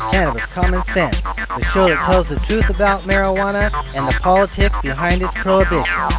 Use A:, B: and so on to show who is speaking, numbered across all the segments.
A: Cannabis Common Sense, the show that tells the truth about marijuana and the politics behind its prohibition.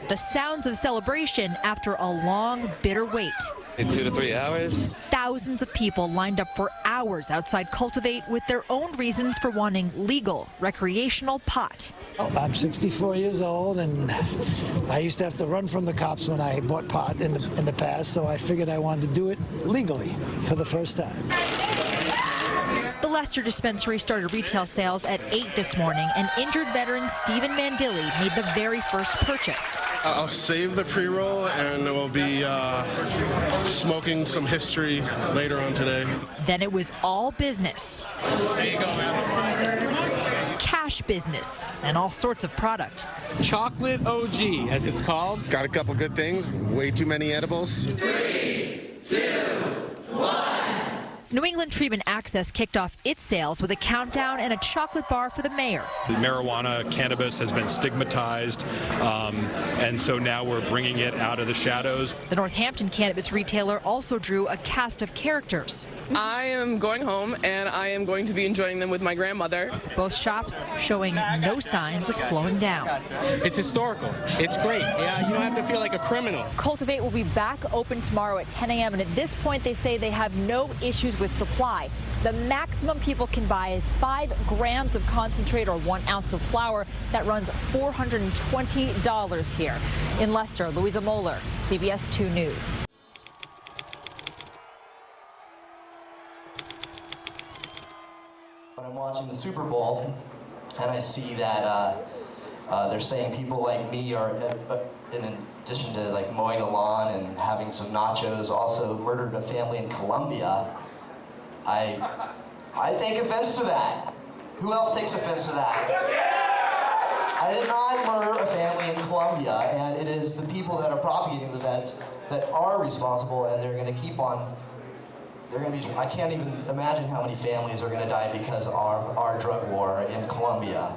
B: The sounds of celebration after a long, bitter wait.
C: In 2 to 3 hours.
B: Thousands of people lined up for hours outside Cultivate with their own reasons for wanting legal, recreational pot.
D: I'm 64 years old, and I used to have to run from the cops when I bought pot in the past, so I figured I wanted to do it legally for the first time.
B: The Leicester dispensary started retail sales at 8 this morning, and injured veteran Stephen Mandilli made the very first purchase.
E: I'll save the pre-roll, and we'll be smoking some history later on today.
B: Then it was all business.
E: There you go, man.
B: Cash business and all sorts of product.
F: Chocolate OG, as it's called.
E: Got a couple good things, way too many edibles.
G: 3, 2, 1.
B: New England Treatment Access kicked off its sales with a countdown and a chocolate bar for the mayor.
H: Marijuana, cannabis has been stigmatized, and so now we're bringing it out of the shadows.
B: The Northampton cannabis retailer also drew a cast of characters.
I: I am going home, and I am going to be enjoying them with my grandmother.
B: Both shops showing no signs of slowing down.
F: It's historical. It's great. Yeah, you don't have to feel like a criminal.
B: Cultivate will be back open tomorrow at 10 a.m. and at this point they say they have no issues with supply. The maximum people can buy is 5 grams of concentrate or 1 ounce of flour. That runs $420 here. In Leicester, Louisa Moeller, CBS 2 News.
J: When I'm watching the Super Bowl and I see that they're saying people like me are, in addition to like mowing the lawn and having some nachos, also murdered a family in Colombia, I take offense to that. Who else takes offense to that? I did not murder a family in Colombia, and it is the people that are propagating those ads that are responsible, and they're going to keep on. They're going to be. I can't even imagine how many families are going to die because of our drug war in Colombia.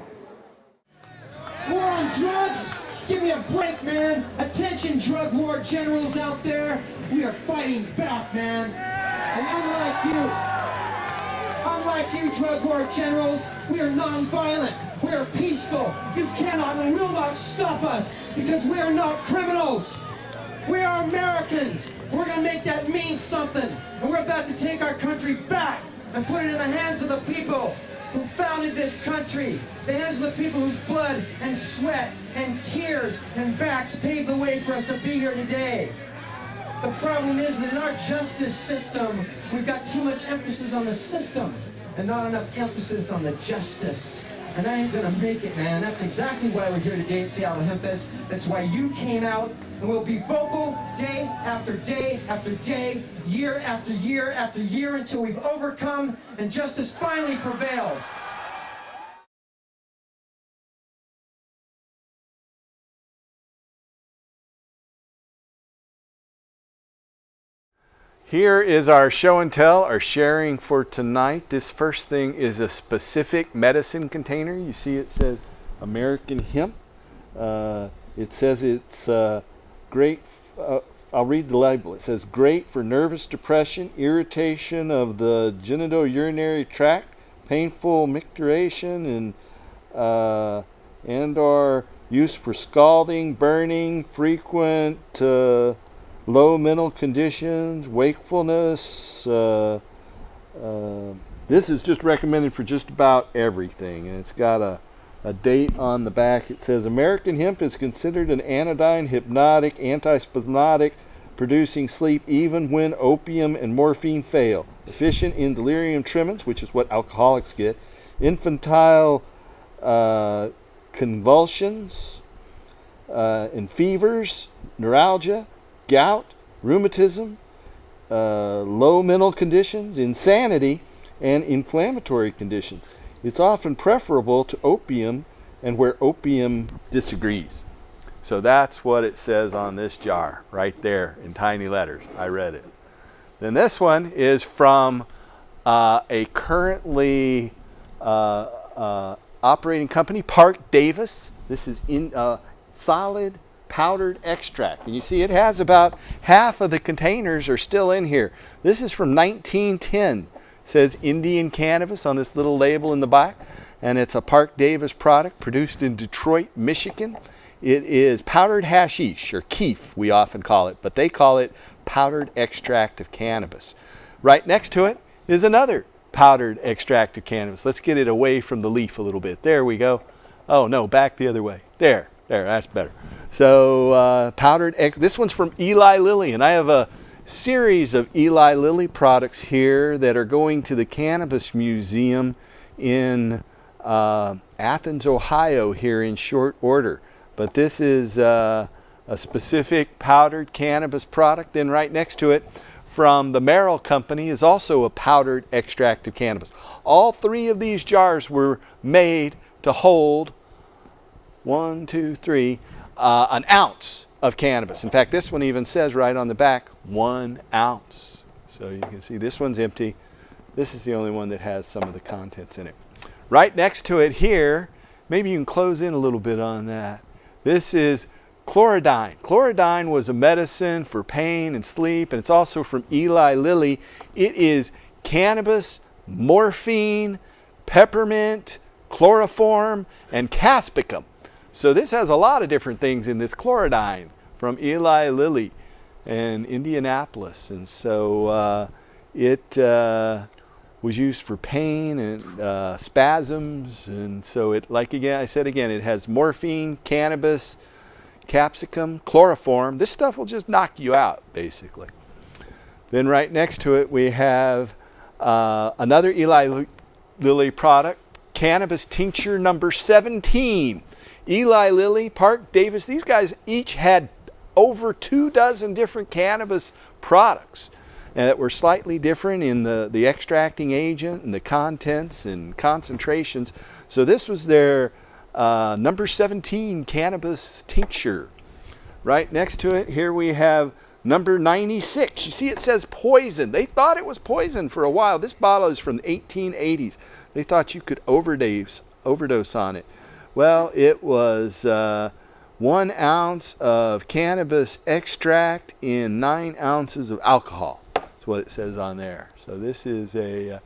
K: War on drugs? Give me a break, man. Attention, drug war generals out there. We are fighting back, man. And unlike you drug war generals, we are non-violent. We are peaceful. You cannot and will not stop us because we are not criminals. We are Americans. We're going to make that mean something. And we're about to take our country back and put it in the hands of the people who founded this country. The hands of the people whose blood and sweat and tears and backs paved the way for us to be here today. The problem is that in our justice system, we've got too much emphasis on the system and not enough emphasis on the justice. And that ain't gonna make it, man. That's exactly why we're here today at Seattle Hemp Fest. That's why you came out, and we'll be vocal day after day after day, year after year after year until we've overcome and justice finally prevails.
L: Here is our show and tell, our sharing for tonight. This first thing is a specific medicine container. You see it says American hemp. It says it's great. I'll read the label. It says great for nervous depression, irritation of the genitourinary tract, painful micturition, and are used for scalding, burning, frequent low mental conditions, wakefulness. This is just recommended for just about everything, and it's got a date on the back. It says American hemp is considered an anodyne, hypnotic, antispasmodic, producing sleep even when opium and morphine fail. Efficient in delirium tremens, which is what alcoholics get, infantile convulsions, and fevers, neuralgia, gout, rheumatism, low mental conditions, insanity, and inflammatory conditions. It's often preferable to opium and where opium disagrees. So that's what it says on this jar right there in tiny letters. I read it. Then this one is from a currently operating company, Park Davis. This is in solid powdered extract, and you see it has about half of the containers are still in here. This is from 1910. It says Indian Cannabis on this little label in the back, and it's a Park Davis product produced in Detroit, Michigan. It is powdered hashish, or keef we often call it, but they call it powdered extract of cannabis. Right next to it is another powdered extract of cannabis. Let's get it away from the leaf a little bit. There we go. Oh no, back the other way. There, that's better. So this one's from Eli Lilly, and I have a series of Eli Lilly products here that are going to the Cannabis Museum in Athens, Ohio here in short order. But this is a specific powdered cannabis product. Then right next to it from the Merrill Company is also a powdered extract of cannabis. All three of these jars were made to hold 1, 2, 3, an ounce of cannabis. In fact, this one even says right on the back, 1 ounce. So you can see this one's empty. This is the only one that has some of the contents in it. Right next to it here, maybe you can close in a little bit on that. This is chlorodyne. Chlorodyne was a medicine for pain and sleep, and it's also from Eli Lilly. It is cannabis, morphine, peppermint, chloroform, and caspicum. So this has a lot of different things in this chlorodyne from Eli Lilly in Indianapolis. And so it was used for pain and spasms. And so it, like again, I said again, it has morphine, cannabis, capsicum, chloroform. This stuff will just knock you out, basically. Then right next to it, we have another Eli Lilly product, cannabis tincture number 17. Eli Lilly, Park Davis, these guys each had over 24 different cannabis products that were slightly different in the extracting agent and the contents and concentrations. So this was their number 17 cannabis tincture. Right next to it, here we have number 96. You see it says poison. They thought it was poison for a while. This bottle is from the 1880s. They thought you could overdose on it. Well, it was 1 ounce of cannabis extract in 9 ounces of alcohol. That's what it says on there. So this is a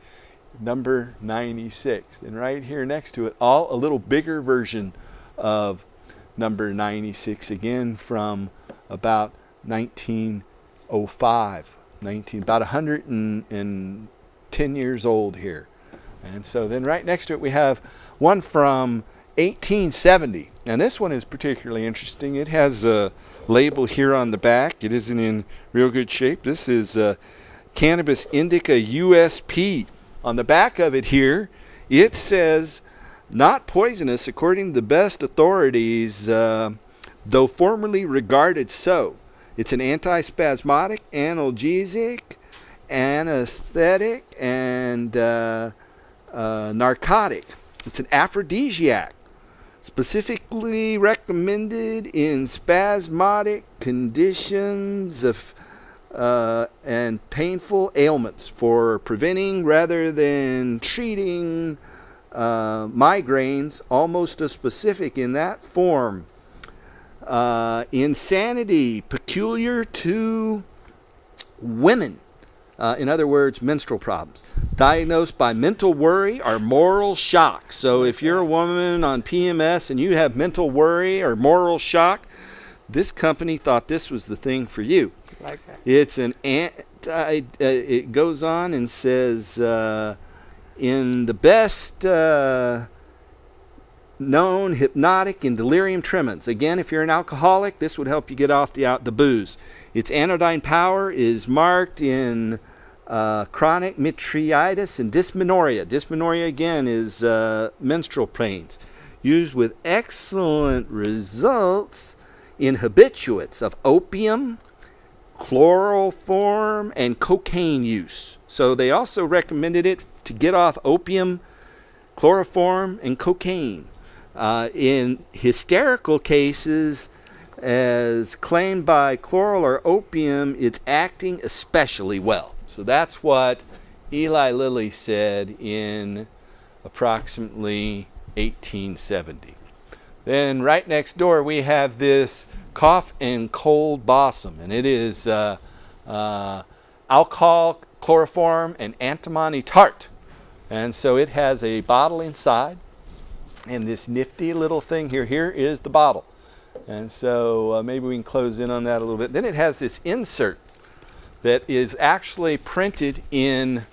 L: number 96. And right here next to it, a little bigger version of number 96, again from about 1905. About 110 years old here. And so then right next to it we have one from 1870. And this one is particularly interesting. It has a label here on the back. It isn't in real good shape. This is Cannabis Indica USP. On the back of it here, it says, not poisonous according to the best authorities, though formerly regarded so. It's an antispasmodic, analgesic, anesthetic, and narcotic. It's an aphrodisiac, specifically recommended in spasmodic conditions of and painful ailments, for preventing rather than treating migraines, almost a specific in that form. Insanity peculiar to women. In other words, menstrual problems. Diagnosed by mental worry or moral shock. So if you're a woman on PMS and you have mental worry or moral shock, this company thought this was the thing for you.
F: Like that.
L: It's an it goes on and says, in the best known hypnotic and delirium tremens. Again, if you're an alcoholic, this would help you get off the booze. Its anodyne power is marked in chronic metriitis and dysmenorrhea. Dysmenorrhea, again, is menstrual pains. Used with excellent results in habituates of opium, chloroform, and cocaine use. So they also recommended it to get off opium, chloroform, and cocaine. In hysterical cases, as claimed by chloral or opium, it's acting especially well. So that's what Eli Lilly said in approximately 1870. Then right next door we have this cough and cold balsam, and it is alcohol, chloroform, and antimony tart. And so it has a bottle inside, and this nifty little thing here is the bottle. And so maybe we can close in on that a little bit. Then it has this insert that is actually printed in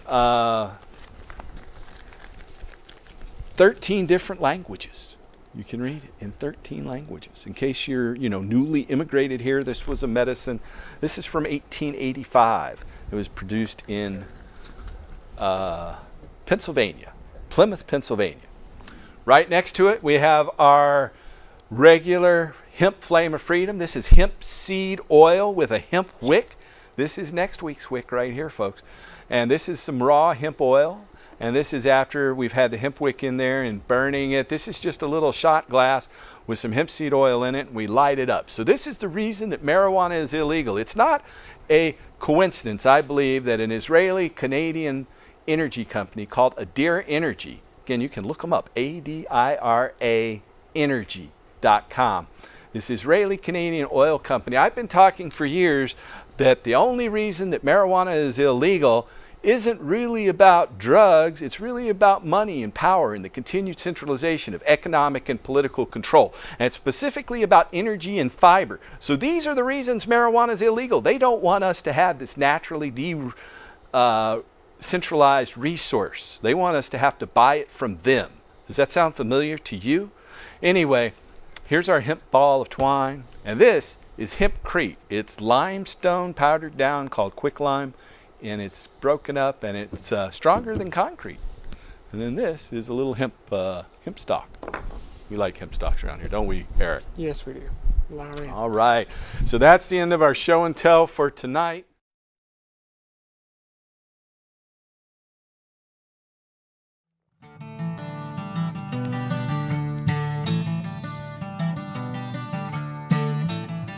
L: 13 different languages. You can read it in 13 languages. In case you're, newly immigrated here, this was a medicine. This is from 1885. It was produced in Pennsylvania, Plymouth, Pennsylvania. Right next to it, we have our regular hemp flame of freedom. This is hemp seed oil with a hemp wick. This is next week's wick right here, folks. And this is some raw hemp oil. And this is after we've had the hemp wick in there and burning it. This is just a little shot glass with some hemp seed oil in it, and we light it up. So this is the reason that marijuana is illegal. It's not a coincidence, I believe, that an Israeli-Canadian energy company called Adira Energy, again, you can look them up, A-D-I-R-A energy.com. This Israeli-Canadian oil company, I've been talking for years that the only reason that marijuana is illegal isn't really about drugs, it's really about money and power and the continued centralization of economic and political control. And it's specifically about energy and fiber. So these are the reasons marijuana is illegal. They don't want us to have this naturally centralized resource. They want us to have to buy it from them. Does that sound familiar to you? Anyway, here's our hemp ball of twine, and this is hempcrete. It's limestone powdered down called quicklime, and it's broken up and it's stronger than concrete. And then this is a little hemp stock. We like hemp stocks around here, don't we, Eric?
F: Yes, we do. Larry.
L: All right, so that's the end of our show and tell for tonight.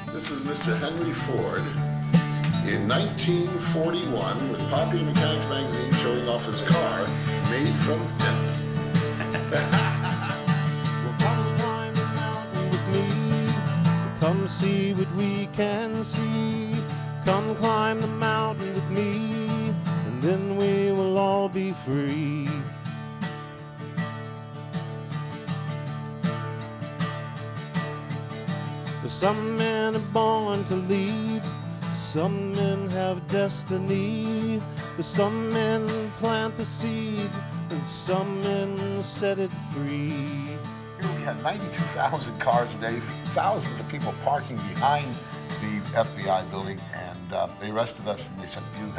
M: This is Mr. Henry Ford. In 1941, with Popular Mechanics magazine showing off his car made from hemp.
N: Well, come climb the mountain with me. Come see what we can see. Come climb the mountain with me, and then we will all be free. Some men are born to lead. Some men have destiny, but some men plant the seed, and some men set it free.
M: Here we had 92,000 cars a day, thousands of people parking behind the FBI building, and they arrested us and they said, you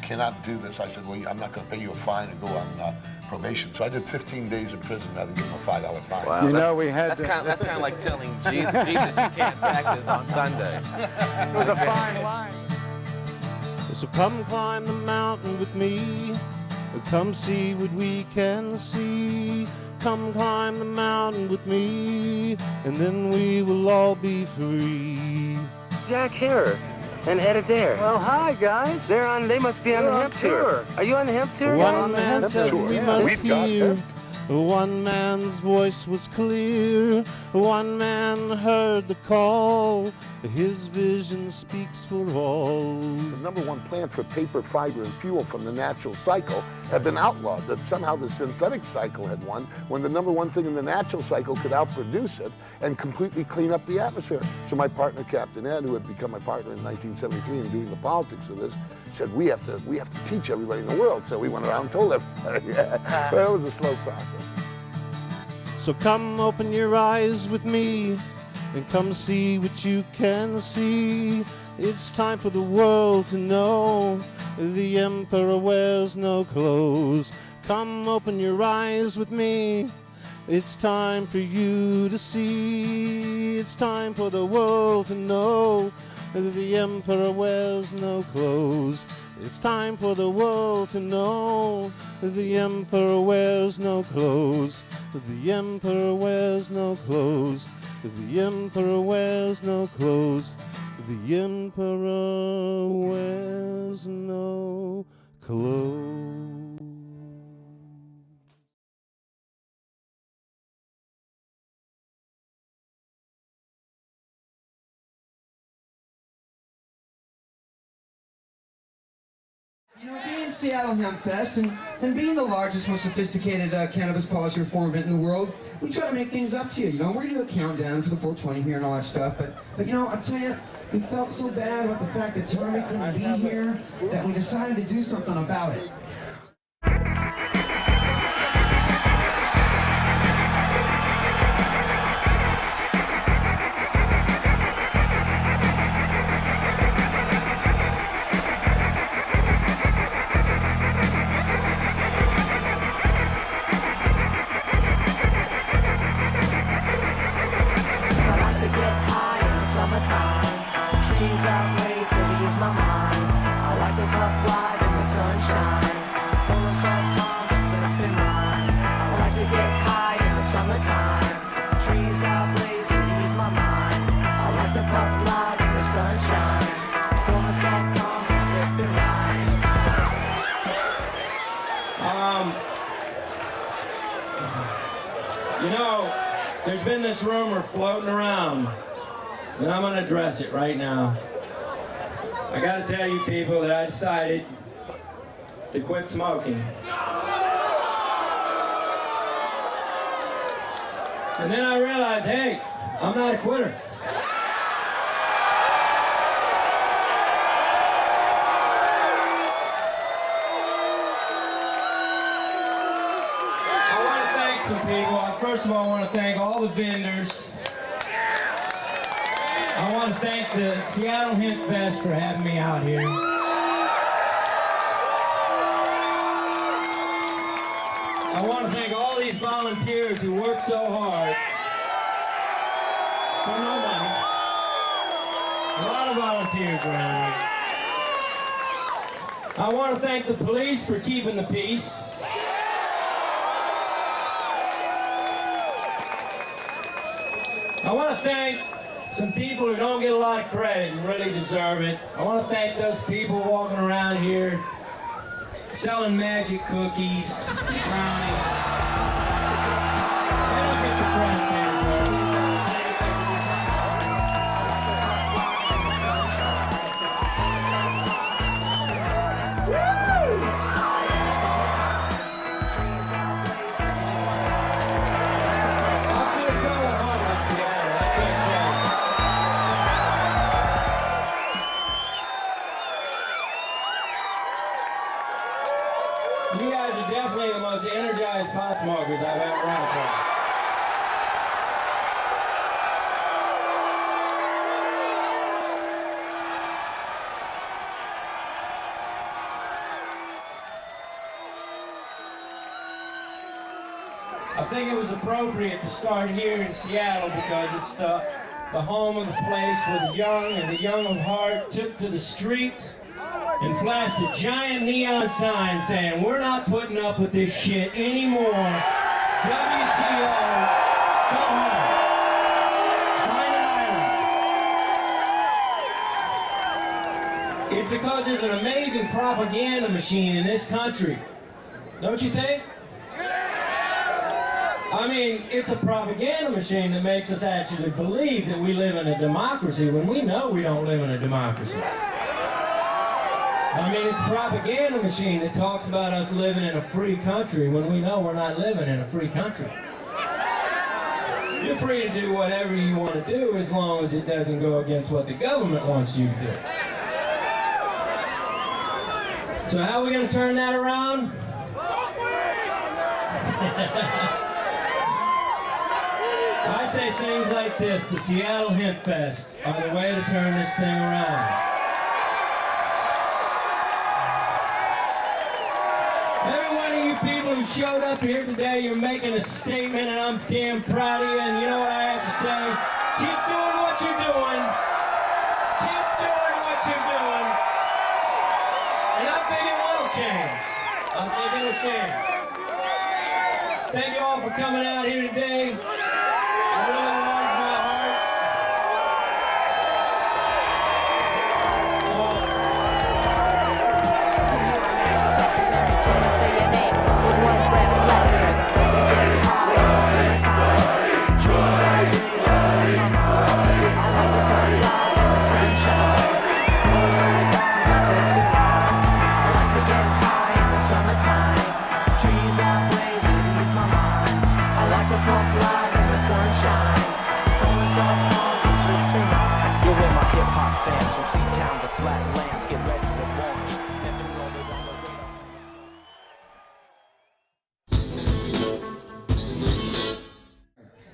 M: cannot do this. I said, well, I'm not going to pay you a fine and go on probation. So I did 15 days in prison rather than give them a $5 fine.
C: Wow, that's kind of like telling Jesus you can't practice on Sunday.
F: It was a fine line.
N: So come climb the mountain with me, come see what we can see. Come climb the mountain with me, and then we will all be free.
C: Jack here. and headed there.
O: Well, hi, guys.
C: They must be on the hemp tour. Are you on the hemp tour?
N: One man said we must hear. One man's voice was clear. One man heard the call. His vision speaks for all.
M: The number one plant for paper, fiber, and fuel from the natural cycle had been outlawed. That somehow the synthetic cycle had won, when the number one thing in the natural cycle could outproduce it and completely clean up the atmosphere. So my partner, Captain Ed, who had become my partner in 1973 and doing the politics of this, said, we have to teach everybody in the world. So we went around and told everybody. But it was a slow process.
N: So come open your eyes with me and come see what you can see. It's time for the world to know the emperor wears no clothes. Come open your eyes with me. It's time for you to see. It's time for the world to know the emperor wears no clothes. It's time for the world to know the emperor wears no clothes. The emperor wears no clothes. The emperor wears no clothes. The emperor wears no clothes.
K: You know, being Seattle Hemp Fest and being the largest, most sophisticated cannabis policy reform event in the world, we try to make things up to you. You know, we're going to do a countdown for the 420 here and all that stuff, but you know, I'll tell you, we felt so bad about the fact that Tommy couldn't be here that we decided to do something about it.
P: You know, there's been this rumor floating around, and I'm going to address it right now. I got to tell you people that I decided to quit smoking. And then I realized, hey, I'm not a quitter. Some people. First of all, I want to thank all the vendors. I want to thank the Seattle Hemp Fest for having me out here. I want to thank all these volunteers who work so hard for no money. A lot of volunteers around here. I want to thank the police for keeping the peace. I want to thank some people who don't get a lot of credit and really deserve it. I want to thank those people walking around here selling magic cookies, brownies. They don't get the credit they deserve. You guys are definitely the most energized pot smokers I've ever run across. I think it was appropriate to start here in Seattle because it's the home of the place where the young and the young of heart took to the streets and flashed a giant neon sign saying, "We're not putting up with this shit anymore. WTO, go home. Find an island." because there's an amazing propaganda machine in this country. Don't you think? I mean, it's a propaganda machine that makes us actually believe that we live in a democracy when we know we don't live in a democracy. I mean, it's a propaganda machine that talks about us living in a free country when we know we're not living in a free country. You're free to do whatever you want to do as long as it doesn't go against what the government wants you to do. So how are we going to turn that around? I say things like this: the Seattle Hemp Fest are the way to turn this thing around. Every one of you people who showed up here today, you're making a statement, and I'm damn proud of you. And you know what I have to say? Keep doing what you're doing. Keep doing what you're doing. And I think it will change. I think it'll change. Thank you all for coming out here today. I really warms my heart.
B: Say your name with one breath left.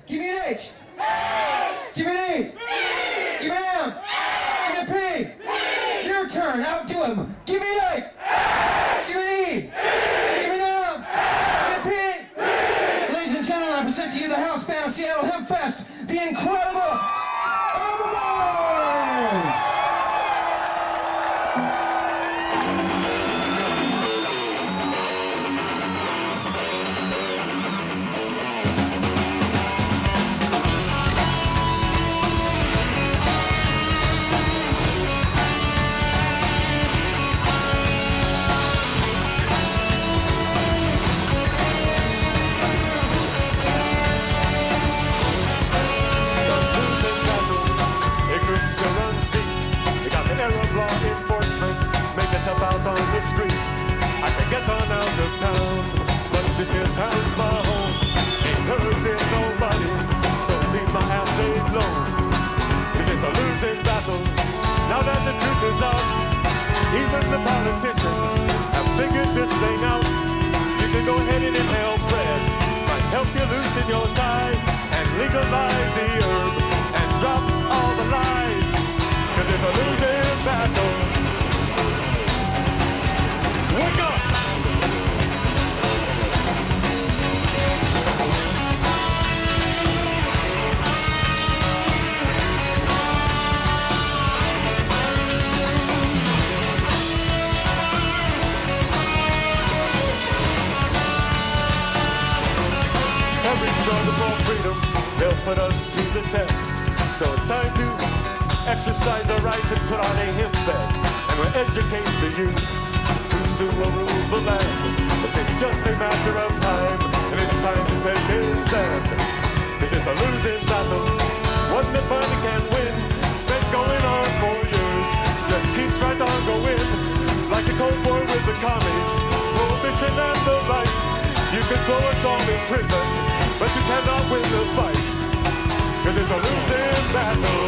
K: Give me an H. Give me an E. Give me an M. Give me a P. Your turn. Outdo him. Give me an A. Give me an E. Give me an M. Give me a P. Ladies and gentlemen, I present to you the house band of Seattle Hemp Fest, the incredible Herbivores.
N: I can get on out of town, but this here town's my home. Ain't hurting nobody, so leave my ass alone. 'Cause it's a losing battle, now that the truth is out. Even the politicians have figured this thing out. You can go ahead and inhale press, might help you loosen your tie, and legalize the herb, and drop all the lies. 'Cause it's a losing battle. Wake up! Every struggle for freedom, they'll put us to the test. So it's time to exercise our rights and put on a hemp fest. And we'll educate the youth. Soon will rule the land, 'cause it's just a matter of time, and it's time to take a stand. 'Cause it's a losing battle, one that money can't win. Been going on for years, just keeps right on going. Like a Cold War with the commies, prohibition and the like. You can throw us all in prison, but you cannot win the fight. 'Cause it's a losing battle.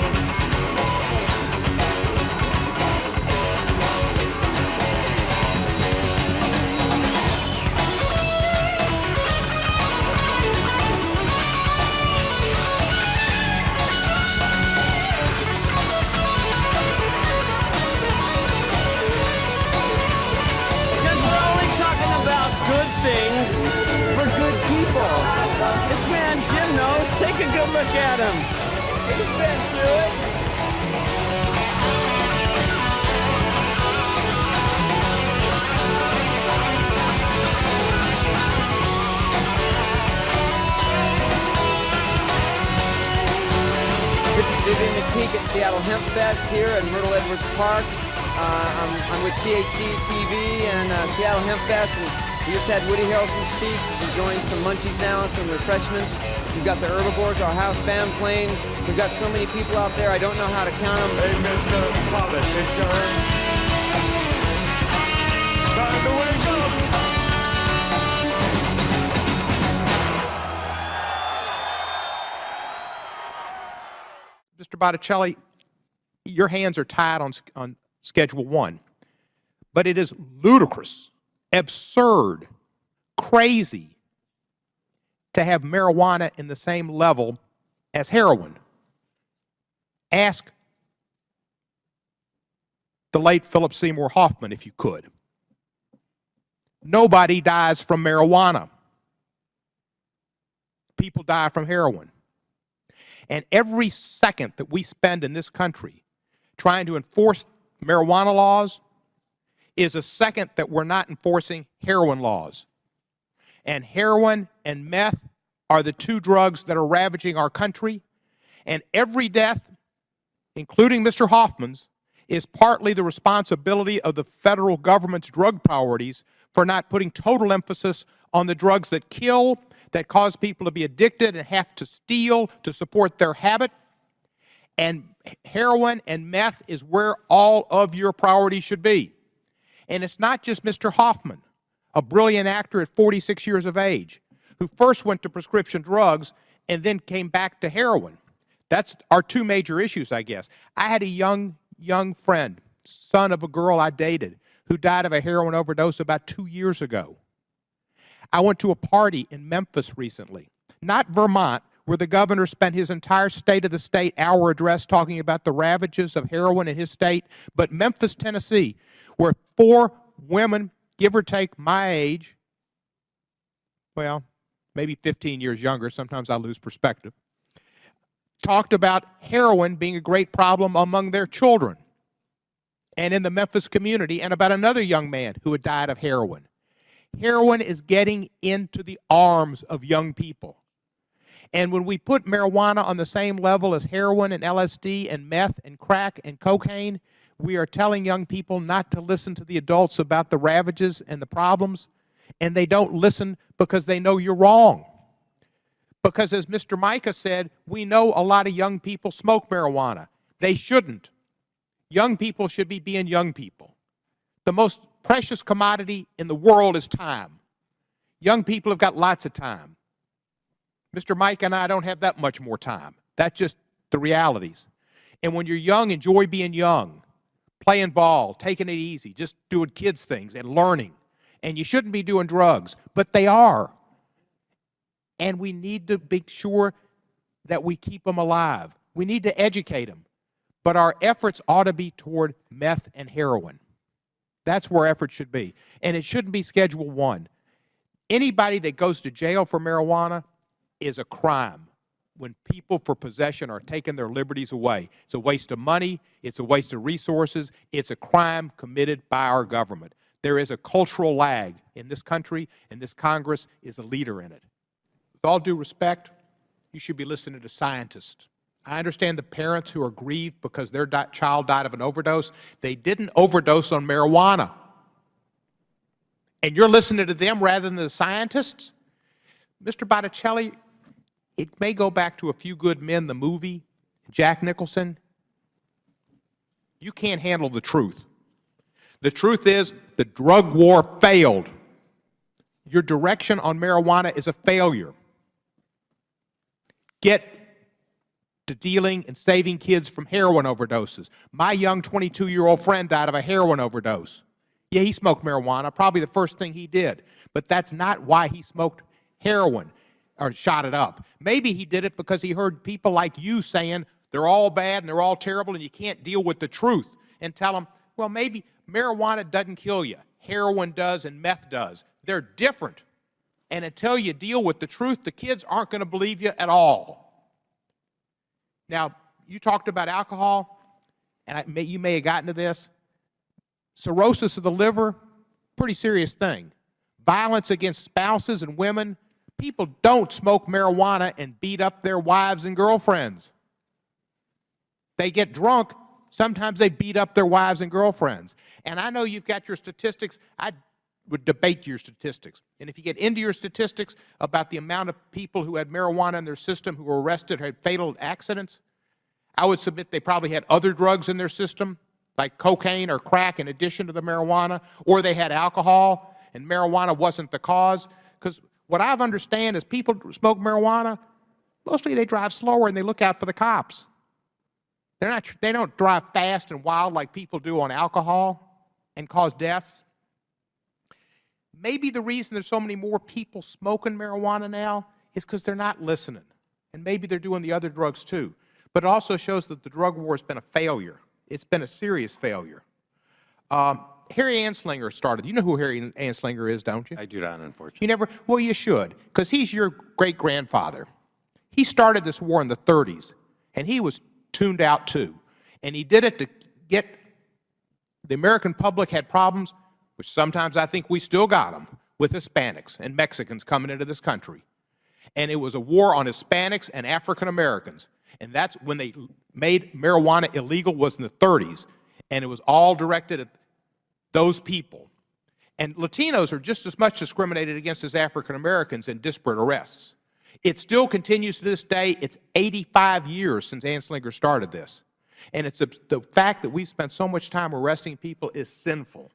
O: Good things for good people. This man Jim knows. Take a good look at him. He's been through it.
Q: This is Vivian McPeak at Seattle Hemp Fest here in Myrtle Edwards Park.
O: I'm with THC TV and Seattle Hemp Fest, and we just had Woody Harrelson speak, enjoying some munchies now and some refreshments. We've got the herbivores, our house band playing. We've got so many people out there, I don't know how to count them.
G: Hey, Mr. Politician, time to wake up.
Q: Mr. Botticelli, your hands are tied on Schedule 1, but it is ludicrous, absurd, crazy to have marijuana in the same level as heroin. Ask the late Philip Seymour Hoffman if you could. Nobody dies from marijuana. People die from heroin. And every second that we spend in this country trying to enforce marijuana laws is a second that we're not enforcing heroin laws. And heroin and meth are the two drugs that are ravaging our country. And every death, including Mr. Hoffman's, is partly the responsibility of the federal government's drug priorities for not putting total emphasis on the drugs that kill, that cause people to be addicted and have to steal to support their habit. And heroin and meth is where all of your priorities should be. And it's not just Mr. Hoffman, a brilliant actor at 46 years of age, who first went to prescription drugs and then came back to heroin. That's our two major issues, I guess. I had a young friend, son of a girl I dated, who died of a heroin overdose about 2 years ago. I went to a party in Memphis recently, not Vermont, where the governor spent his entire State of the State hour address talking about the ravages of heroin in his state, but Memphis, Tennessee, where 4 women, give or take my age, well, maybe 15 years younger, sometimes I lose perspective, talked about heroin being a great problem among their children and in the Memphis community, and about another young man who had died of heroin. Heroin is getting into the arms of young people. And when we put marijuana on the same level as heroin and LSD and meth and crack and cocaine, we are telling young people not to listen to the adults about the ravages and the problems, and they don't listen because they know you're wrong. Because as Mr. Micah said, we know a lot of young people smoke marijuana. They shouldn't. Young people should be being young people. The most precious commodity in the world is time. Young people have got lots of time. Mr. Mike and I don't have that much more time. That's just the realities. And when you're young, enjoy being young, playing ball, taking it easy, just doing kids' things and learning. And you shouldn't be doing drugs, but they are. And we need to make sure that we keep them alive. We need to educate them. But our efforts ought to be toward meth and heroin. That's where effort should be. And it shouldn't be Schedule 1. Anybody that goes to jail for marijuana is a crime when people for possession are taking their liberties away. It's a waste of money. It's a waste of resources. It's a crime committed by our government. There is a cultural lag in this country, and this Congress is a leader in it. With all due respect, you should be listening to scientists. I understand the parents who are grieved because their child died of an overdose. They didn't overdose on marijuana. And you're listening to them rather than the scientists? Mr. Botticelli, it may go back to A Few Good Men, the movie, Jack Nicholson. You can't handle the truth. The truth is the drug war failed. Your direction on marijuana is a failure. Get to dealing and saving kids from heroin overdoses. My young 22-year-old friend died of a heroin overdose. Yeah, he smoked marijuana, probably the first thing he did. But that's not why he smoked heroin or shot it up. Maybe he did it because he heard people like you saying they're all bad and they're all terrible and you can't deal with the truth, and tell them, well, maybe marijuana doesn't kill you. Heroin does and meth does. They're different. And until you deal with the truth, the kids aren't going to believe you at all. Now, you talked about alcohol, and you may have gotten to this. Cirrhosis of the liver, pretty serious thing. Violence against spouses and women. People don't smoke marijuana and beat up their wives and girlfriends. They get drunk Sometimes they beat up their wives and girlfriends. And I know you've got your statistics. I would debate your statistics. And if you get into your statistics about the amount of people who had marijuana in their system who were arrested or had fatal accidents, I would submit they probably had other drugs in their system, like cocaine or crack in addition to the marijuana, or they had alcohol and marijuana wasn't the cause. Because what I've understand is people smoke marijuana, mostly they drive slower and they look out for the cops. They don't drive fast and wild like people do on alcohol and cause deaths. Maybe the reason there's so many more people smoking marijuana now is because they're not listening. And maybe they're doing the other drugs too. But it also shows that the drug war has been a failure. It's been a serious failure. Harry Anslinger started. You know who Harry Anslinger is, don't you?
R: I do not, unfortunately.
Q: You never? Well, you should, because he's your great-grandfather. He started this war in the 30s, and he was tuned out too. And he did it to get the American public had problems, which sometimes I think we still got them, with Hispanics and Mexicans coming into this country. And it was a war on Hispanics and African Americans. And that's when they made marijuana illegal, was in the 30s. And it was all directed at those people. And Latinos are just as much discriminated against as African Americans in disparate arrests. It still continues to this day. It's 85 years since Anslinger started this. And it's the fact that we spent so much time arresting people is sinful.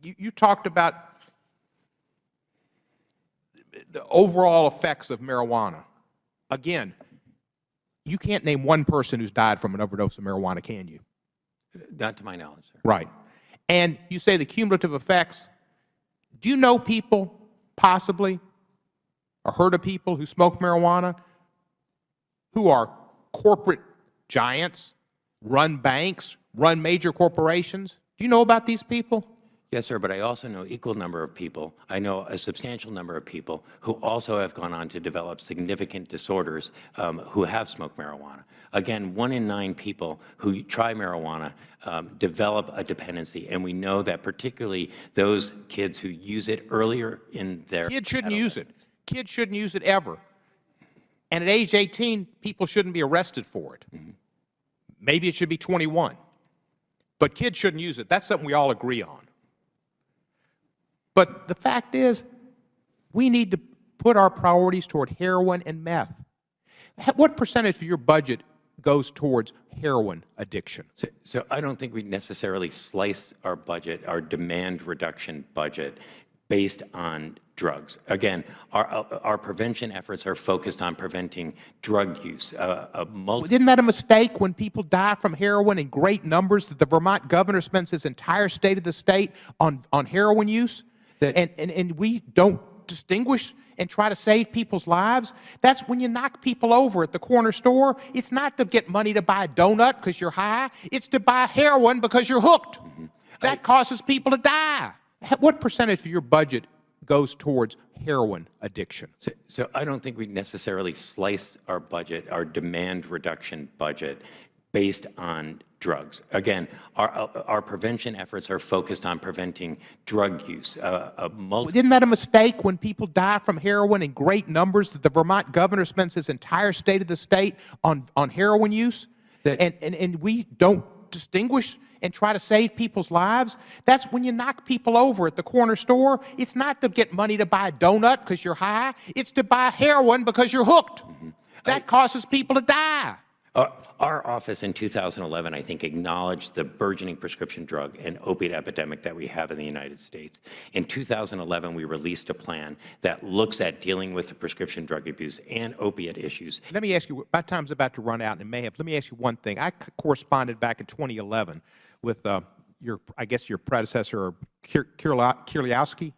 Q: You talked about the overall effects of marijuana. Again, you can't name one person who's died from an overdose of marijuana, can you?
R: Not to my knowledge, sir.
Q: Right. And you say the cumulative effects. Do you know people, possibly, or heard of people who smoke marijuana who are corporate giants, run banks, run major corporations? Do you know about these people?
R: Yes, sir, but I also know equal number of people. I know a substantial number of people who also have gone on to develop significant disorders who have smoked marijuana. Again, 1 in 9 people who try marijuana develop a dependency, and we know that particularly those kids who use it earlier in their
Q: Kids shouldn't use it. Kids shouldn't use it ever. And at age 18, people shouldn't be arrested for it. Mm-hmm. Maybe it should be 21. But kids shouldn't use it. That's something we all agree on. But the fact is, we need to put our priorities toward heroin and meth. What percentage of your budget goes towards heroin addiction?
R: So I don't think we necessarily slice our budget, our demand reduction budget, based on drugs. Again, our prevention efforts are focused on preventing drug use.
Q: Isn't that a mistake when people die from heroin in great numbers that the Vermont governor spends his entire state of the state on heroin use? And we don't distinguish and try to save people's lives? That's when you knock people over at the corner store. It's not to get money to buy a donut because you're high. It's to buy heroin because you're hooked. Mm-hmm. That causes people to die. What percentage of your budget goes towards heroin addiction?
R: So I don't think we necessarily slice our budget, our demand reduction budget, based on drugs. Again, our prevention efforts are focused on preventing drug use.
Q: Isn't that a mistake when people die from heroin in great numbers that the Vermont governor spends his entire state of the state on heroin use? And we don't distinguish and try to save people's lives? That's when you knock people over at the corner store. It's not to get money to buy a donut because you're high. It's to buy heroin because you're hooked. Mm-hmm. That causes people to die.
R: Our office in 2011, I think, acknowledged the burgeoning prescription drug and opiate epidemic that we have in the United States. In 2011, we released a plan that looks at dealing with the prescription drug abuse and opiate issues.
Q: Let me ask you, my time's about to run out, and it may have. Let me ask you one thing. I corresponded back in 2011 with I guess your predecessor, Kirliowski?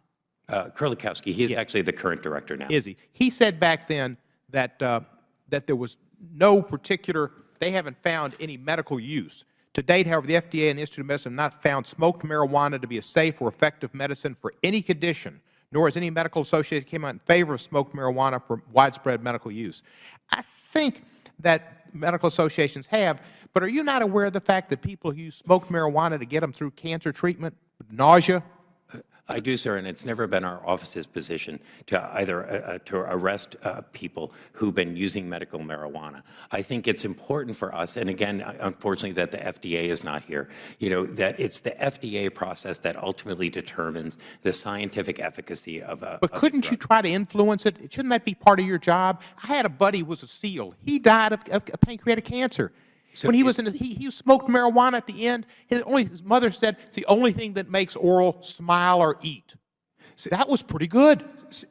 R: Kurlikowski. He is actually the current director now.
Q: Is he? He said back then that that there was no particular, they haven't found any medical use. To date, however, the FDA and the Institute of Medicine have not found smoked marijuana to be a safe or effective medicine for any condition, nor has any medical association come out in favor of smoked marijuana for widespread medical use. I think that medical associations have, but are you not aware of the fact that people who use smoked marijuana to get them through cancer treatment, nausea?
R: I do, sir, and it's never been our office's position to either to arrest people who've been using medical marijuana. I think it's important for us, and again, unfortunately, that the FDA is not here. You know, that it's the FDA process that ultimately determines the scientific efficacy of a.
Q: But couldn't you try to influence it? Shouldn't that be part of your job? I had a buddy who was a SEAL. He died of pancreatic cancer.
R: So
Q: when he was he smoked marijuana at the end. His mother said it's the only thing that makes oral smile or eat. So that was pretty good.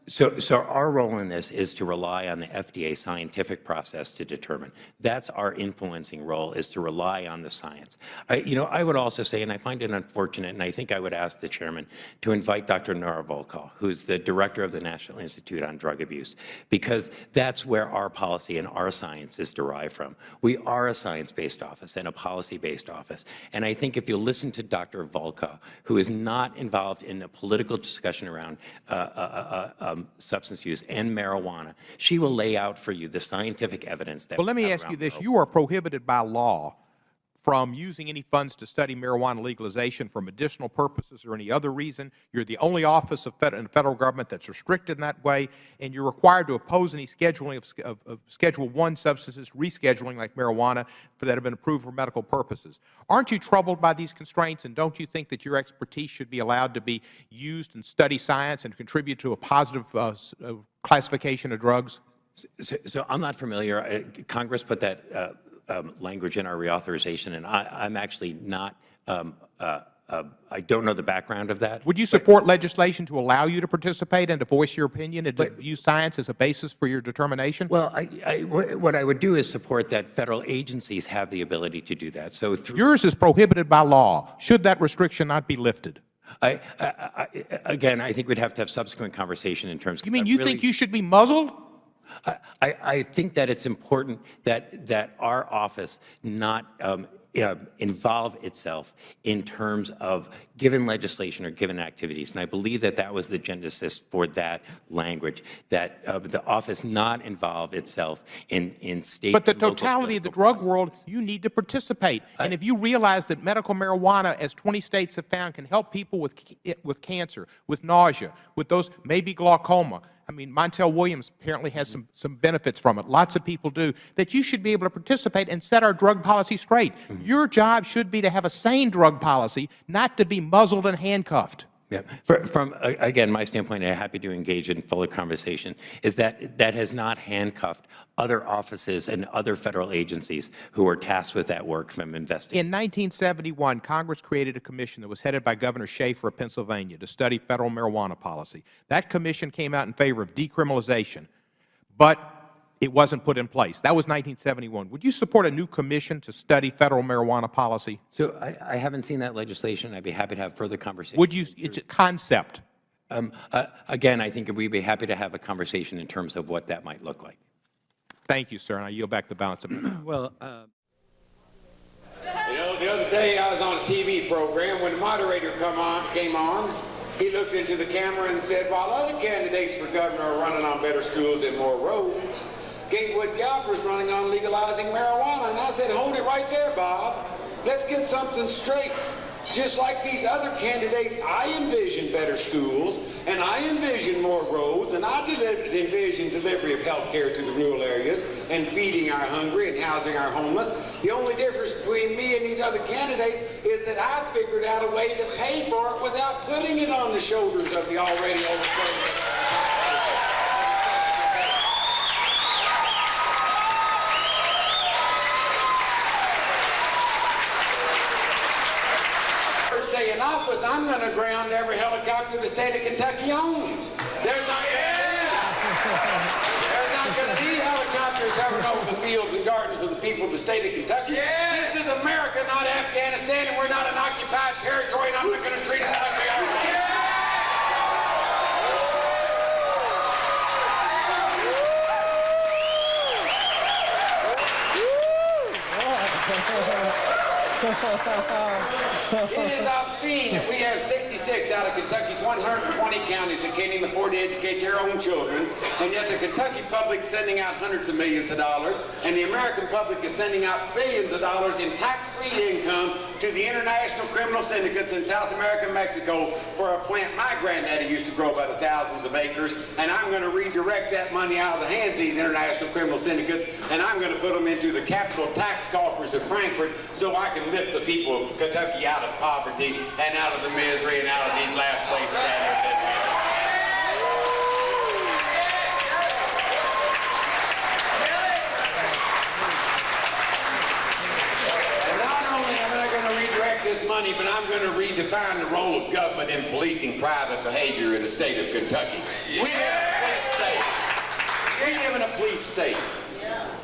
R: So our role in this is to rely on the FDA scientific process to determine. That's our influencing role, is to rely on the science. I would also say, and I find it unfortunate, and I think I would ask the chairman to invite Dr. Nora Volkow, who's the director of the National Institute on Drug Abuse, because that's where our policy and our science is derived from. We are a science-based office and a policy-based office. And I think if you listen to Dr. Volkow, who is not involved in a political discussion around substance use and marijuana, she will lay out for you the scientific evidence that.
Q: Well, let me ask you this. You are prohibited by law from using any funds to study marijuana legalization for medicinal purposes or any other reason. You're the only office in the federal government that's restricted in that way, and you're required to oppose any scheduling of Schedule I substances, rescheduling like marijuana, that have been approved for medical purposes. Aren't you troubled by these constraints, and don't you think that your expertise should be allowed to be used and study science and contribute to a positive classification of drugs?
R: So I'm not familiar. Congress put that language in our reauthorization, and I'm actually not, I don't know the background of that.
Q: Would you support legislation to allow you to participate and to voice your opinion and to use science as a basis for your determination?
R: Well, what I would do is support that federal agencies have the ability to do that. So
Q: yours is prohibited by law. Should that restriction not be lifted?
R: Again, I think we'd have to have subsequent conversation in terms of.
Q: You mean you think you should be muzzled?
R: I think that it's important that our office not involve itself in terms of given legislation or given activities. And I believe that that was the genesis for that language, that the office not involve itself in state.
Q: But the totality of the drug world, you need to participate. And if you realize that medical marijuana, as 20 states have found, can help people with cancer, with nausea, with those maybe glaucoma. I mean, Montel Williams apparently has some benefits from it. Lots of people do. That you should be able to participate and set our drug policy straight. Your job should be to have a sane drug policy, not to be muzzled and handcuffed.
R: Yeah. From again, my standpoint, and I'm happy to engage in fuller conversation, is that that has not handcuffed other offices and other federal agencies who are tasked with that work from investigating.
Q: In 1971, Congress created a commission that was headed by Governor Schaefer of Pennsylvania to study federal marijuana policy. That commission came out in favor of decriminalization, but it wasn't put in place. That was 1971. Would you support a new commission to study federal marijuana policy?
R: So I haven't seen that legislation. I'd be happy to have further conversation.
Q: Would you? It's a concept.
R: Again, I think we'd be happy to have a conversation in terms of what that might look like.
Q: Thank you, sir, and I yield back the balance of the minute.
S: Well, the other day I was on a TV program. When the moderator came on, he looked into the camera and said, while other candidates for governor are running on better schools and more roads, Gatewood Galbraith's running on legalizing marijuana. And I said, hold it right there, Bob. Let's get something straight. Just like these other candidates, I envision better schools, and I envision more roads, and I envision delivery of health care to the rural areas, and feeding our hungry and housing our homeless. The only difference between me and these other candidates is that I figured out a way to pay for it without putting it on the shoulders of the already overflowing. In office, I'm going to ground every helicopter the state of Kentucky owns. There's not going to be helicopters hovering over the fields and gardens of the people of the state of Kentucky. Yeah. This is America, not Afghanistan, and we're not an occupied territory, and I'm not going to treat us like we are. It is obscene that we have 66 out of Kentucky's 120 counties that can't even afford to educate their own children, and yet the Kentucky public is sending out hundreds of millions of dollars, and the American public is sending out billions of dollars in tax-free street income to the international criminal syndicates in South America and Mexico for a plant my granddaddy used to grow by the thousands of acres, and I'm going to redirect that money out of the hands of these international criminal syndicates, and I'm going to put them into the capital tax coffers of Frankfurt so I can lift the people of Kentucky out of poverty and out of the misery and out of these last places that are living. This money, but I'm going to redefine the role of government in policing private behavior in the state of Kentucky. We live in a police state. We live in a police state.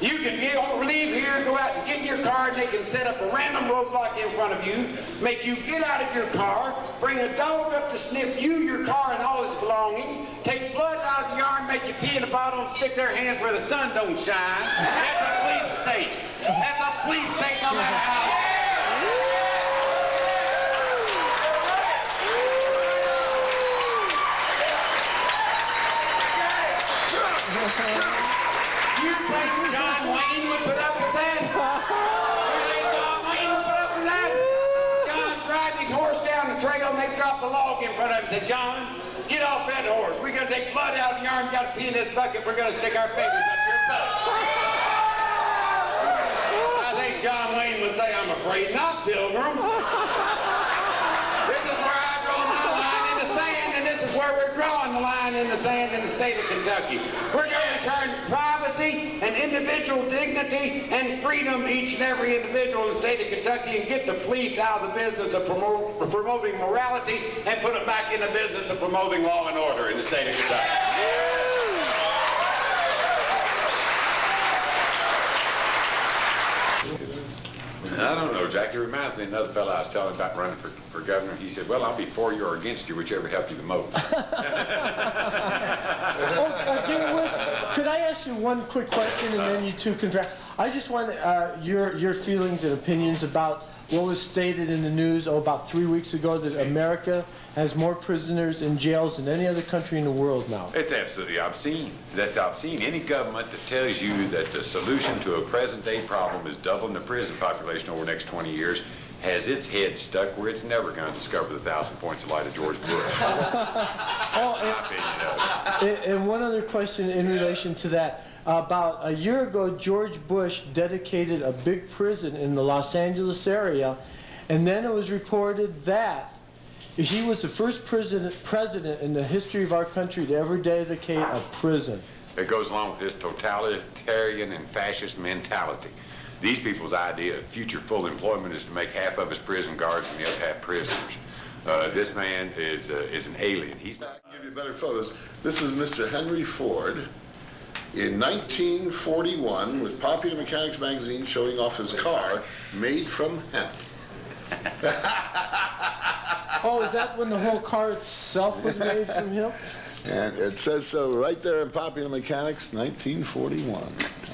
S: You can leave here, go out and get in your car, and they can set up a random roadblock in front of you, make you get out of your car, bring a dog up to sniff you, your car, and all its belongings, take blood out of your arm, make you pee in a bottle, and stick their hands where the sun don't shine. That's a police state. That's a police state no matter how. You think John Wayne would put up with that? You think John Wayne would put up with that? John's riding his horse down the trail and they drop the log in front of him and say, John, get off that horse. We're going to take blood out of your arm. You got to pee in this bucket. We're going to stick our fingers up your butt. I think John Wayne would say, I'm afraid not, Pilgrim. This is where I draw my line in the sand, and this is where we're drawing the line in the sand in the state of Kentucky. We're going to return privacy and individual dignity and freedom each and every individual in the state of Kentucky and get the police out of the business of promoting morality and put them back in the business of promoting law and order in the state of Kentucky.
T: I don't know, Jack. It reminds me of another fellow I was telling about running for governor. He said, well, I'll be for you or against you, whichever helped you the most.
U: Could I ask you one quick question and then you two can draft? I just want your feelings and opinions about what was stated in the news about 3 weeks ago that America has more prisoners in jails than any other country in the world now.
T: It's absolutely obscene. That's obscene. Any government that tells you that the solution to a present-day problem is doubling the prison population over the next 20 years has its head stuck where it's never going to discover the 1,000 points of light of George Bush.
U: And one other question in relation to that. About a year ago, George Bush dedicated a big prison in the Los Angeles area, and then it was reported that he was the first president in the history of our country to ever dedicate a prison.
T: It goes along with this totalitarian and fascist mentality. These people's idea of future full employment is to make half of us prison guards and the other half prisoners. This man is an alien. He's not.
M: I'll give you better photos. This is Mr. Henry Ford in 1941 with Popular Mechanics magazine showing off his car made from hemp.
U: Oh, is that when the whole car itself was made from hemp?
M: And it says so right there in Popular Mechanics, 1941.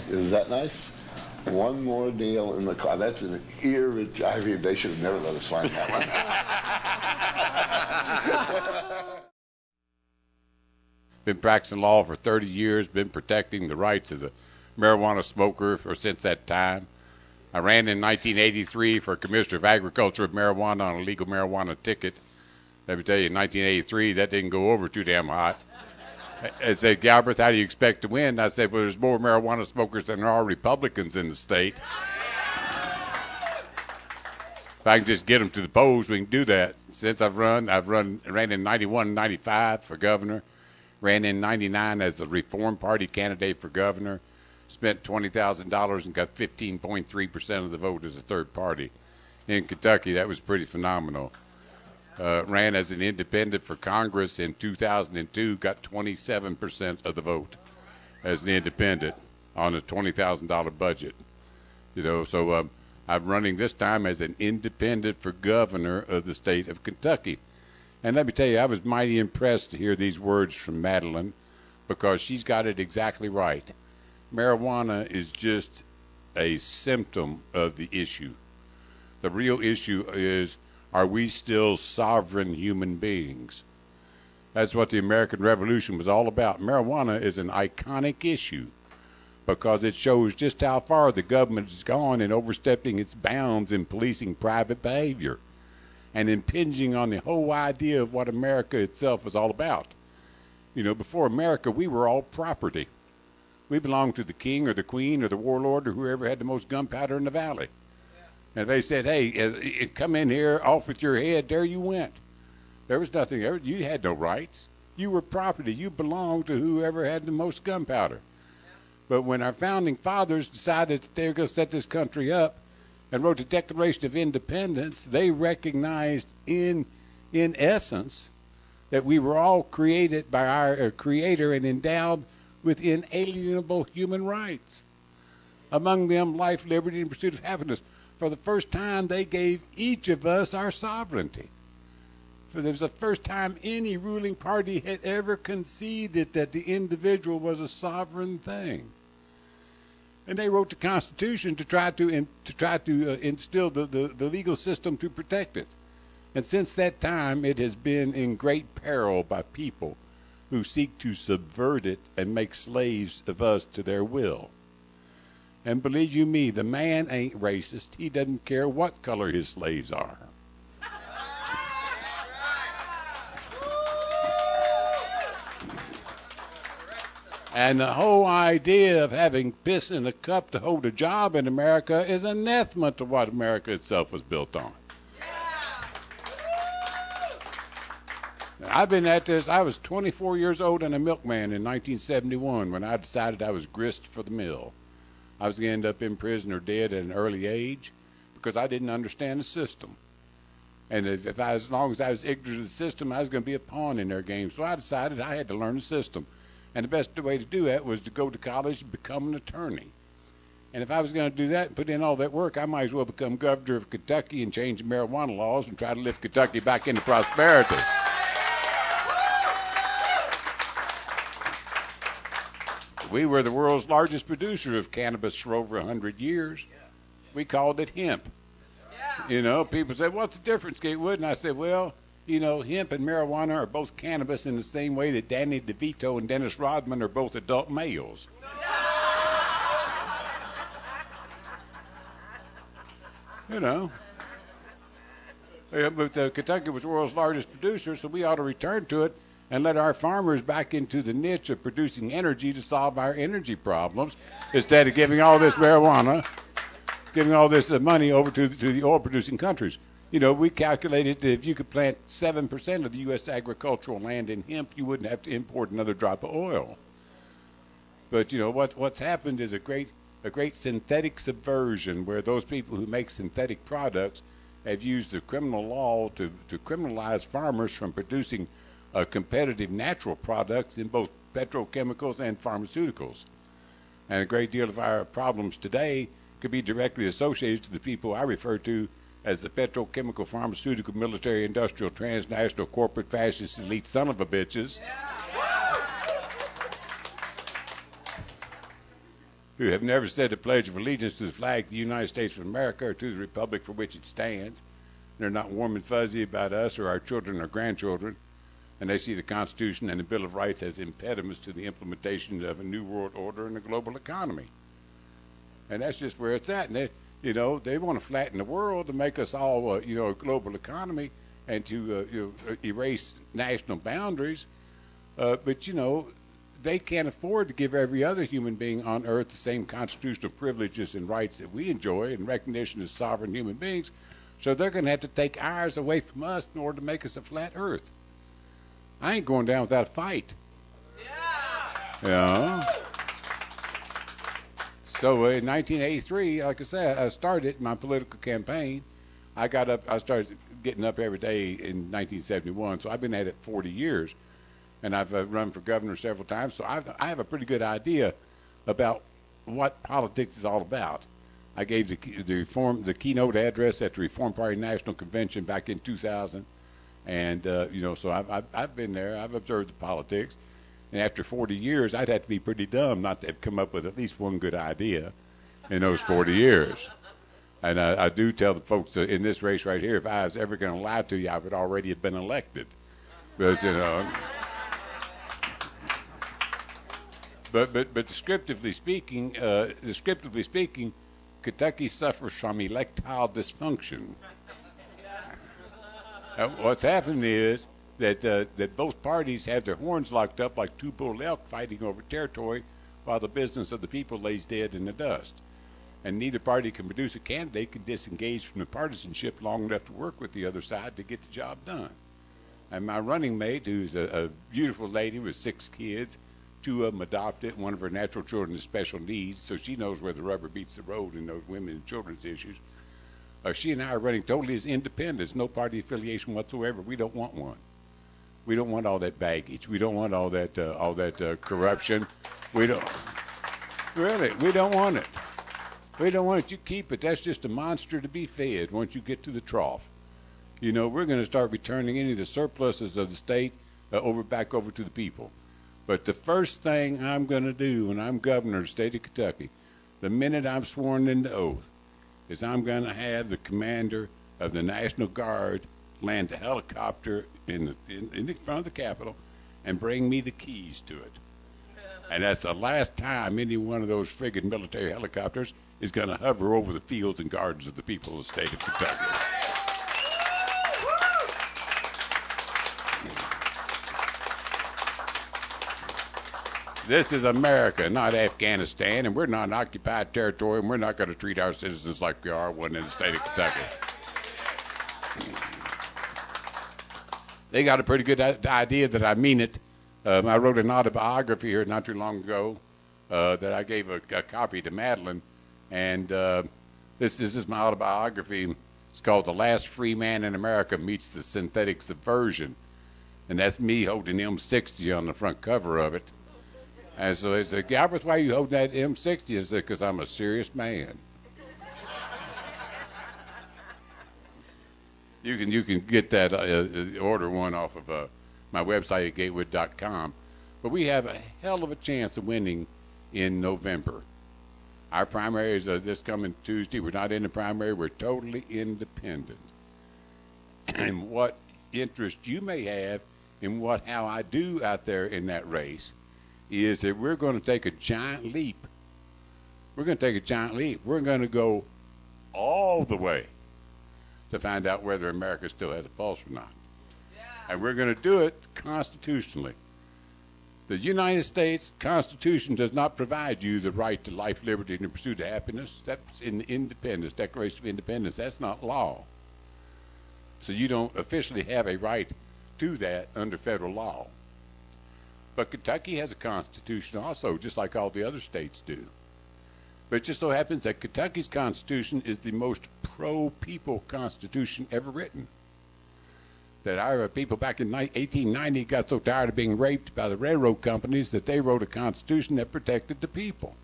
M: Is that nice? One more deal in the car. That's an I mean, they should have never let us find that one.
V: Been practicing law for 30 years, been protecting the rights of the marijuana smoker since that time. I ran in 1983 for Commissioner of Agriculture of Marijuana on a legal marijuana ticket. Let me tell you, in 1983, that didn't go over too damn hot. I said, Galbraith, how do you expect to win? I said, well, there's more marijuana smokers than there are Republicans in the state. If I can just get them to the polls, we can do that. Since I ran in 91 and 95 for governor, ran in 99 as the Reform Party candidate for governor, spent $20,000 and got 15.3% of the vote as a third party. In Kentucky, that was pretty phenomenal. Ran as an independent for Congress in 2002, got 27% of the vote as an independent on a $20,000 budget. You know, so I'm running this time as an independent for governor of the state of Kentucky. And let me tell you, I was mighty impressed to hear these words from Madeline because she's got it exactly right. Marijuana is just a symptom of the issue. The real issue is, are we still sovereign human beings? That's what the American Revolution was all about. Marijuana is an iconic issue because it shows just how far the government has gone in overstepping its bounds in policing private behavior and impinging on the whole idea of what America itself is all about. You know, before America, we were all property. We belonged to the king or the queen or the warlord or whoever had the most gunpowder in the valley. And if they said, hey, come in here, off with your head, there you went. There was nothing there. You had no rights. You were property. You belonged to whoever had the most gunpowder. But when our founding fathers decided that they were going to set this country up and wrote the Declaration of Independence, they recognized in essence that we were all created by our Creator and endowed with inalienable human rights. Among them, life, liberty, and pursuit of happiness. For the first time, they gave each of us our sovereignty. For this was the first time any ruling party had ever conceded that the individual was a sovereign thing. And they wrote the Constitution to try to instill the legal system to protect it. And since that time, it has been in great peril by people who seek to subvert it and make slaves of us to their will. And believe you me, the man ain't racist. He doesn't care what color his slaves are. And the whole idea of having piss in a cup to hold a job in America is anathema to what America itself was built on. I've been at this. I was 24 years old and a milkman in 1971 when I decided I was grist for the mill. I was going to end up in prison or dead at an early age because I didn't understand the system. And as long as I was ignorant of the system, I was going to be a pawn in their game. So I decided I had to learn the system. And the best way to do that was to go to college and become an attorney. And if I was going to do that and put in all that work, I might as well become governor of Kentucky and change the marijuana laws and try to lift Kentucky back into prosperity. We were the world's largest producer of cannabis for over 100 years. We called it hemp. You know, people said, what's the difference, Gatewood? And I said, well, you know, hemp and marijuana are both cannabis in the same way that Danny DeVito and Dennis Rodman are both adult males. You know. But Kentucky was the world's largest producer, so we ought to return to it and let our farmers back into the niche of producing energy to solve our energy problems instead of giving all this marijuana, giving all this money over to the oil-producing countries. You know, we calculated that if you could plant 7% of the U.S. agricultural land in hemp, you wouldn't have to import another drop of oil. But, you know, what's happened is a great synthetic subversion where those people who make synthetic products have used the criminal law to criminalize farmers from producing competitive natural products in both petrochemicals and pharmaceuticals. And a great deal of our problems today could be directly associated to the people I refer to as the petrochemical, pharmaceutical, military, industrial, transnational, corporate, fascist, elite son of a bitches who have never said the Pledge of Allegiance to the flag of the United States of America or to the republic for which it stands. They're not warm and fuzzy about us or our children or grandchildren, and they see the Constitution and the Bill of Rights as impediments to the implementation of a new world order and a global economy. And that's just where it's at. And they want to flatten the world to make us all, a global economy and to erase national boundaries. But, they can't afford to give every other human being on earth the same constitutional privileges and rights that we enjoy and recognition as sovereign human beings. So they're going to have to take ours away from us in order to make us a flat earth. I ain't going down without a fight. Yeah. So in 1983, like I said, I started my political campaign. I started getting up every day in 1971, so I've been at it 40 years. And I've run for governor several times, so I have a pretty good idea about what politics is all about. I gave the keynote address at the Reform Party National Convention back in 2000, and so I've been there. I've observed the politics, and after 40 years, I'd have to be pretty dumb not to have come up with at least one good idea in those 40 years. And I do tell the folks in this race right here, if I was ever going to lie to you, I would already have been elected, because But descriptively speaking, Kentucky suffers from electile dysfunction. What's happened is that both parties have their horns locked up like two bull elk fighting over territory, while the business of the people lays dead in the dust. And neither party can produce a candidate can disengage from the partisanship long enough to work with the other side to get the job done. And my running mate, who's a beautiful lady with 6 kids, 2 of them adopted, one of her natural children has special needs, so she knows where the rubber meets the road in those women and children's issues. She and I are running totally as independents, no party affiliation whatsoever. We don't want one. We don't want all that baggage. We don't want all that corruption. We don't want it. We don't want it. You keep it. That's just a monster to be fed once you get to the trough. You know, we're going to start returning any of the surpluses of the state back over to the people. But the first thing I'm going to do when I'm governor of the state of Kentucky, the minute I'm sworn into oath, is I'm going to have the commander of the National Guard land a helicopter in the front of the Capitol and bring me the keys to it. And that's the last time any one of those friggin' military helicopters is going to hover over the fields and gardens of the people of the state of Kentucky. This is America, not Afghanistan, and we're not an occupied territory, and we're not going to treat our citizens like we are one in the state of Kentucky. They got a pretty good idea that I mean it. I wrote an autobiography here not too long ago that I gave a copy to Madeline, and this is my autobiography. It's called The Last Free Man in America Meets the Synthetic Subversion, and that's me holding M60 on the front cover of it. And so they said, Galbraith, why are you holding that M60? I said, because I'm a serious man. You can get that, order one off of my website at gatewood.com. But we have a hell of a chance of winning in November. Our primary is this coming Tuesday. We're not in the primary. We're totally independent. And what interest you may have in how I do out there in that race is that we're going to take a giant leap. We're going to take a giant leap. We're going to go all the way to find out whether America still has a pulse or not. Yeah. And we're going to do it constitutionally. The United States Constitution does not provide you the right to life, liberty, and the pursuit of happiness. That's in the Independence, Declaration of Independence. That's not law. So you don't officially have a right to that under federal law. But Kentucky has a constitution also, just like all the other states do. But it just so happens that Kentucky's constitution is the most pro-people constitution ever written. That our people back in 1890 got so tired of being raped by the railroad companies that they wrote a constitution that protected the people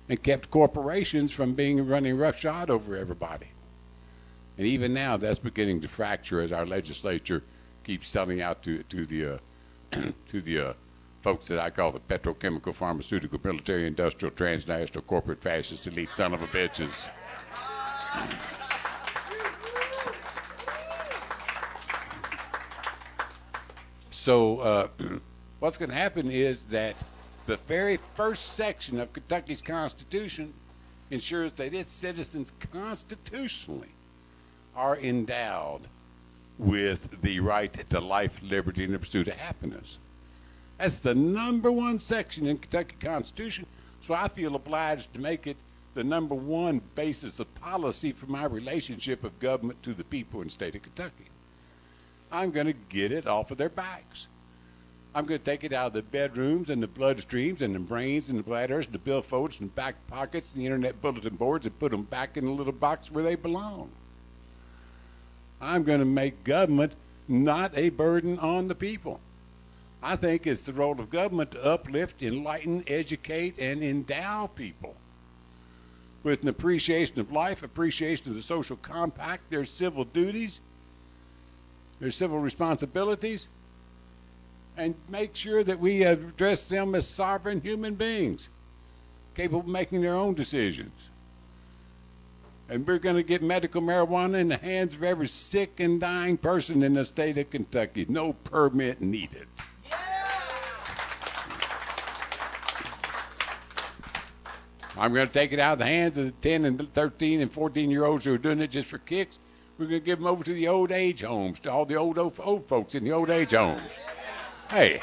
V: and kept corporations from running roughshod over everybody. And even now, that's beginning to fracture as our legislature keeps selling out to the folks that I call the petrochemical, pharmaceutical, military, industrial, transnational, corporate, fascist, elite son of a bitches. So what's going to happen is that the very first section of Kentucky's Constitution ensures that its citizens constitutionally are endowed with the right to life, liberty, and the pursuit of happiness. That's the #1 section in Kentucky Constitution, so I feel obliged to make it the #1 basis of policy for my relationship of government to the people in the state of Kentucky. I'm going to get it off of their backs. I'm going to take it out of the bedrooms and the bloodstreams and the brains and the bladders and the billfolds and the back pockets and the internet bulletin boards and put them back in the little box where they belong. I'm going to make government not a burden on the people. I think it's the role of government to uplift, enlighten, educate, and endow people with an appreciation of life, appreciation of the social compact, their civil duties, their civil responsibilities, and make sure that we address them as sovereign human beings, capable of making their own decisions. And we're going to get medical marijuana in the hands of every sick and dying person in the state of Kentucky. No permit needed. I'm going to take it out of the hands of the 10 and 13 and 14-year-olds who are doing it just for kicks. We're going to give them over to the old age homes, to all the old folks in the old age homes. Hey,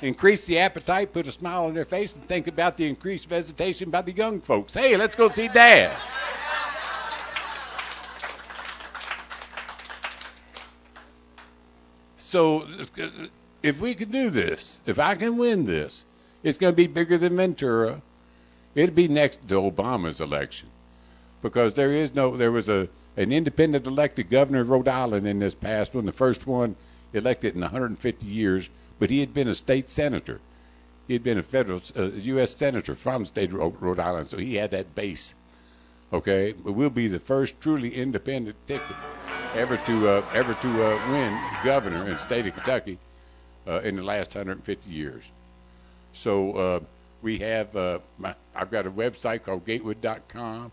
V: increase the appetite, put a smile on their face, and think about the increased visitation by the young folks. Hey, let's go see Dad. So if we can do this, if I can win this, it's going to be bigger than Ventura. It'll be next to Obama's election, because there was an independent elected governor of Rhode Island in this past one, the first one elected in 150 years, but he had been a state senator. He had been a federal U.S. senator from the state of Rhode Island, so he had that base. Okay, but we'll be the first truly independent ticket ever to win governor in the state of Kentucky in the last 150 years. So we have I've got a website called gatewood.com.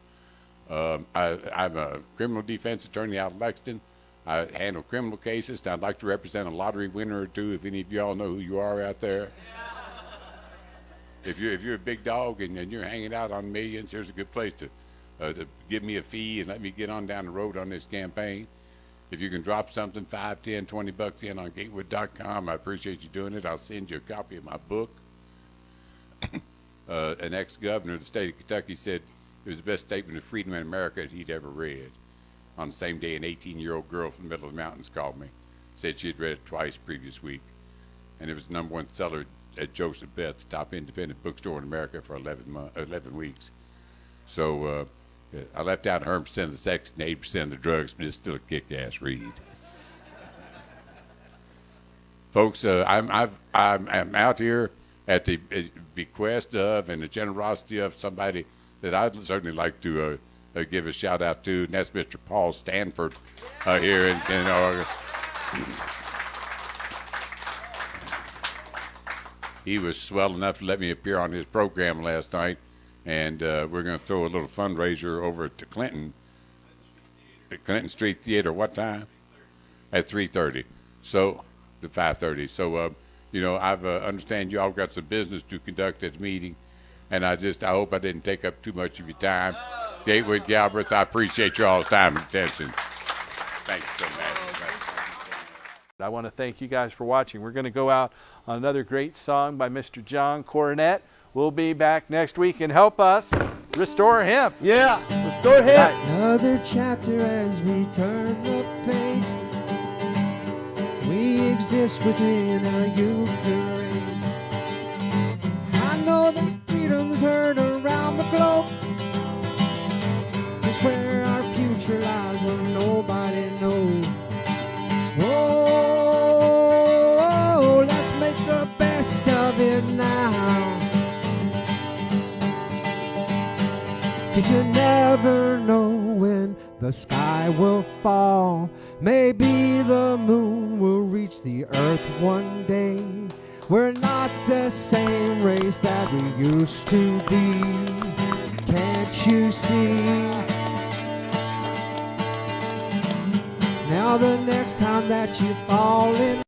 V: I'm a criminal defense attorney out of Lexington. I handle criminal cases, and I'd like to represent a lottery winner or two if any of y'all know who you are out there. If you're a big dog and you're hanging out on millions, here's a good place to give me a fee and let me get on down the road on this campaign. If you can drop something, $5, $10, $20 in on gatewood.com, I appreciate you doing it. I'll send you a copy of my book. An ex-governor of the state of Kentucky said it was the best statement of freedom in America that he'd ever read. On the same day, an 18-year-old girl from the middle of the mountains called me, said she had read it twice previous week, and it was the #1 seller at Joseph Beth's, the top independent bookstore in America, for 11 weeks. So I left out 100% of the sex and 80% of the drugs, but it's still a kick-ass read. Folks, I'm out here at the bequest of and the generosity of somebody that I'd certainly like to give a shout out to, and that's Mr. Paul Stanford here in He was swell enough to let me appear on his program last night, and we're going to throw a little fundraiser over at the Clinton Street Theater. What time? At 3:30. So, to 5:30. So, I understand you all got some business to conduct at the meeting, and I hope I didn't take up too much of your time. Gatewood Galbraith, I appreciate you all's time and attention. Thank you so much.
L: I want to thank you guys for watching. We're going to go out on another great song by Mr. John Coronet. We'll be back next week, and help us restore hemp.
K: Yeah, restore hemp. Another chapter as we turn the page. We exist within a Ukraine. I know that freedom's heard around the globe. Just where our future lies will nobody know. Oh, let's make the best of it now. 'Cause you never know when the sky will fall. Maybe the moon will reach the earth one day. We're not the same race that we used to be. Can't you see? Now the next time that you fall in